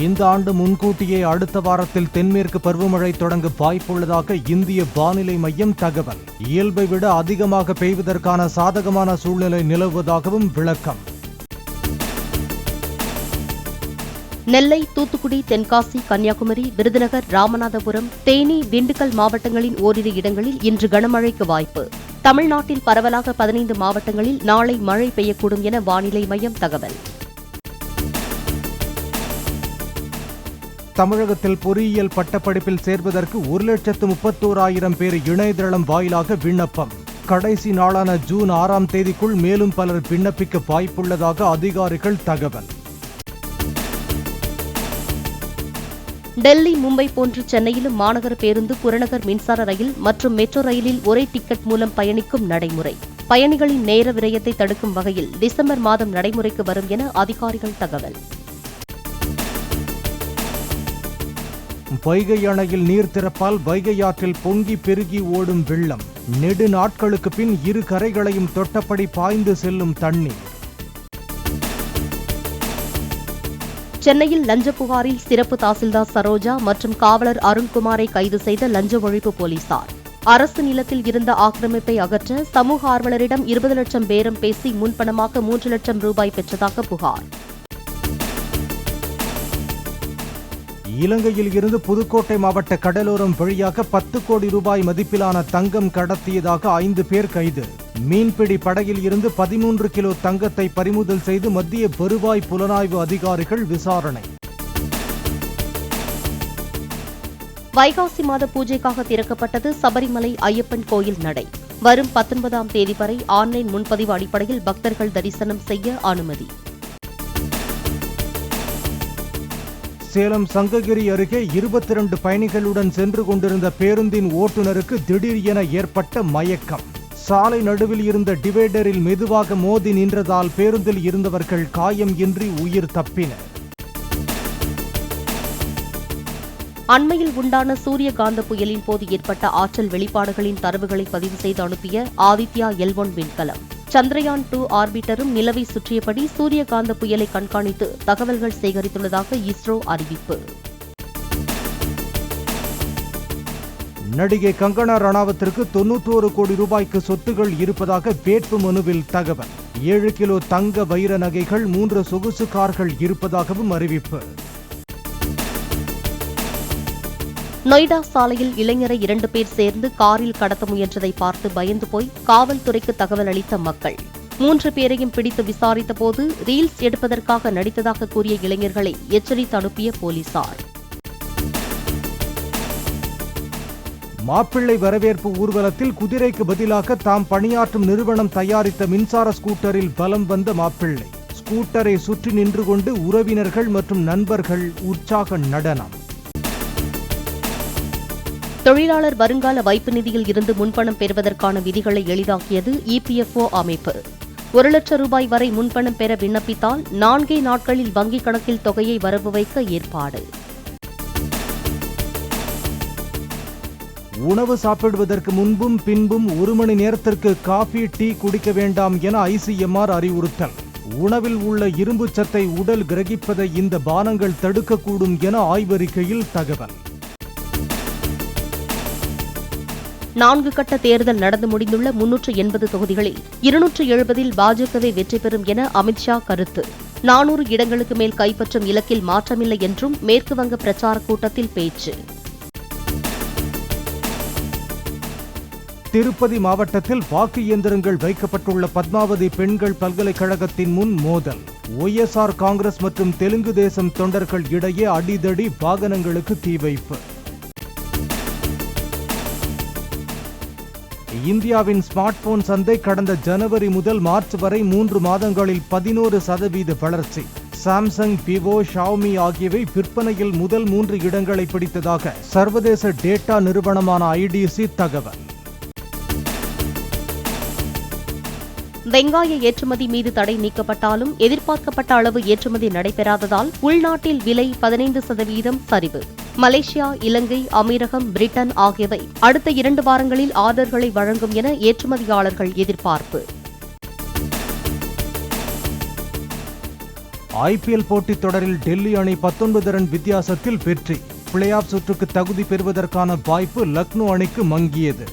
இந்த ஆண்டு முன்கூட்டியே அடுத்த வாரத்தில் தென்மேற்கு பருவமழை தொடங்க வாய்ப்புள்ளதாக இந்திய வானிலை மையம் தகவல். இயல்பை விட அதிகமாக பெய்வதற்கான சாதகமான சூழ்நிலை நிலவுவதாகவும் விளக்கம். நெல்லை, தூத்துக்குடி, தென்காசி, கன்னியாகுமரி, விருதுநகர், ராமநாதபுரம், தேனி, திண்டுக்கல் மாவட்டங்களின் ஓரிரு இடங்களில் இன்று கனமழைக்கு வாய்ப்பு. தமிழ்நாட்டில் பரவலாக 15 மாவட்டங்களில் நாளை மழை பெய்யக்கூடும் என வானிலை மையம் தகவல். தமிழகத்தில் பொறியியல் பட்டப்படிப்பில் சேர்வதற்கு 1,31,000 பேர் இணையதளம் வாயிலாக விண்ணப்பம். கடைசி நாளான ஜூன் 6ஆம் தேதிக்குள் மேலும் பலர் விண்ணப்பிக்க வாய்ப்புள்ளதாக அதிகாரிகள் தகவல். டெல்லி, மும்பை போன்று சென்னையிலும் மாநகர பேருந்து, புறநகர் மின்சார ரயில் மற்றும் மெட்ரோ ரயிலில் ஒரே டிக்கெட் மூலம் பயணிக்கும் நடைமுறை. பயணிகளின் நேர விரயத்தை தடுக்கும் வகையில் டிசம்பர் மாதம் நடைமுறைக்கு வரும் என அதிகாரிகள் தகவல். வைகை அணையில் நீர் திறப்பால் வைகை ஆற்றில் பொங்கி பெருகி ஓடும் வெள்ளம். நெடு நாட்களுக்கு பின் இரு கரைகளையும் தொட்டபடி பாய்ந்து செல்லும் தண்ணீர். சென்னையில் லஞ்ச புகாரில் சிறப்பு தாசில்தார் சரோஜா மற்றும் காவலர் அருண்குமாரை கைது செய்த லஞ்ச ஒழிப்பு போலீசார். அரசு நிலத்தில் இருந்த ஆக்கிரமிப்பை அகற்ற சமூக ஆர்வலரிடம் 20 லட்சம் பேரம் பேசி முன்பணமாக 3 லட்சம் ரூபாய் பெற்றதாக புகார். இலங்கையில் இருந்து புதுக்கோட்டை மாவட்ட கடலோரம் வழியாக 10 கோடி ரூபாய் மதிப்பிலான தங்கம் கடத்தியதாக 5 பேர் கைது. மீன்பிடி படகில் இருந்து 13 கிலோ தங்கத்தை பறிமுதல் செய்து மத்திய வருவாய் புலனாய்வு அதிகாரிகள் விசாரணை. வைகாசி மாத பூஜைக்காக திறக்கப்பட்டது சபரிமலை ஐயப்பன் கோயில் நடை. வரும் 19ஆம் தேதி வரை ஆன்லைன் முன்பதிவு அடிப்படையில் பக்தர்கள் தரிசனம் செய்ய அனுமதி. சேலம் சங்ககிரி அருகே 22 பயணிகளுடன் சென்று கொண்டிருந்த பேருந்தின் ஓட்டுநருக்கு திடீர் என ஏற்பட்ட மயக்கம். சாலை நடுவில் இருந்த டிவைடரில் மெதுவாக மோதி நின்றதால் பேருந்தில் இருந்தவர்கள் காயம் இன்றி உயிர் தப்பினர். அண்மையில் உண்டான சூரியகாந்த புயலின் போது ஏற்பட்ட ஆற்றல் வெளிப்பாடுகளின் தரவுகளை பதிவு செய்து அனுப்பிய ஆதித்யா L1 விண்கலம். சந்திரயான் 2 ஆர்பிட்டரும் நிலவை சுற்றியபடி சூரியகாந்த புயலை கண்காணித்து தகவல்கள் சேகரித்துள்ளதாக இஸ்ரோ அறிவிப்பு. நடிகை கங்கனா ரணாவத்திற்கு 91 கோடி ரூபாய்க்கு சொத்துகள் இருப்பதாக வேட்பு மனுவில் தகவல். 7 கிலோ தங்க வைர நகைகள், 3 சொகுசு கார்கள் இருப்பதாகவும் அறிவிப்பு. நொய்டா சாலையில் இளைஞரை 2 பேர் சேர்ந்து காரில் கடத்த முயன்றதை பார்த்து பயந்து போய் காவல்துறைக்கு தகவல் அளித்த மக்கள். 3 பேரையும் பிடித்து விசாரித்த போது ரீல்ஸ் எடுப்பதற்காக நடித்ததாக கூறிய இளைஞர்களை எச்சரித்து அனுப்பிய போலீசார். மாப்பிள்ளை வரவேற்பு ஊர்வலத்தில் குதிரைக்கு பதிலாக தாம் பணியாற்றும் நிறுவனம் தயாரித்த மின்சார ஸ்கூட்டரில் பலம் வந்த மாப்பிள்ளை. ஸ்கூட்டரை சுற்றி நின்று கொண்டு உறவினர்கள் மற்றும் நண்பர்கள் உற்சாக நடனம். தொழிலாளர் வருங்கால வைப்பு நிதியில் இருந்து முன்பணம் பெறுவதற்கான விதிகளை எளிதாக்கியது EPFO அமைப்பு. 1 லட்சம் ரூபாய் வரை முன்பணம் பெற விண்ணப்பித்தால் 4 நாட்களில் வங்கிக் கணக்கில் தொகையை வரவு வைக்க ஏற்பாடு. உணவு சாப்பிடுவதற்கு முன்பும் பின்பும் 1 மணி நேரத்திற்கு காபி, டீ குடிக்க வேண்டாம் என ICMR அறிவுறுத்தல். உணவில் உள்ள இரும்பு சத்தை உடல் கிரகிப்பதை இந்த பானங்கள் தடுக்கக்கூடும் என ஆய்வறிக்கையில் தகவல். 4 கட்ட தேர்தல் நடந்து முடிந்துள்ள 380 தொகுதிகளில் 270இல் பாஜகவே வெற்றி பெறும் என அமித்ஷா கருத்து. 400 இடங்களுக்கு மேல் கைப்பற்றும் இலக்கில் மாற்றமில்லை என்றும் மேற்குவங்க பிரச்சார கூட்டத்தில் பேச்சு. திருப்பதி மாவட்டத்தில் வாக்கு இயந்திரங்கள் வைக்கப்பட்டுள்ள பத்மாவதி பெண்கள் பல்கலைக்கழகத்தின் முன் மோதல். OSR காங்கிரஸ் மற்றும் தெலுங்கு தேசம் தொண்டர்கள் இடையே அடிதடி, வாகனங்களுக்கு தீ வைப்பு. இந்தியாவின் ஸ்மார்ட் போன் சந்தை கடந்த ஜனவரி முதல் மார்ச் வரை 3 மாதங்களில் 11% வளர்ச்சி. சாம்சங், விவோ, ஷாவோமி ஆகியவை விற்பனையில் முதல் 3 இடங்களை பிடித்ததாக சர்வதேச டேட்டா நிறுவனமான IDC தகவல். வெங்காய ஏற்றுமதி மீது தடை நீக்கப்பட்டாலும் எதிர்பார்க்கப்பட்ட அளவு ஏற்றுமதி நடைபெறாததால் உள்நாட்டில் விலை 15% சரிவு. மலேசியா, இலங்கை, அமீரகம், பிரிட்டன் ஆகியவை அடுத்த 2 வாரங்களில் ஆர்டர்களை வழங்கும் என ஏற்றுமதியாளர்கள் எதிர்பார்ப்பு. ஐபிஎல் போட்டித் தொடரில் டெல்லி அணி 19 ரன் வித்தியாசத்தில் வெற்றி. பிளே ஆஃப் சுற்றுக்கு தகுதி பெறுவதற்கான வாய்ப்பு லக்னோ அணிக்கு மங்கியது.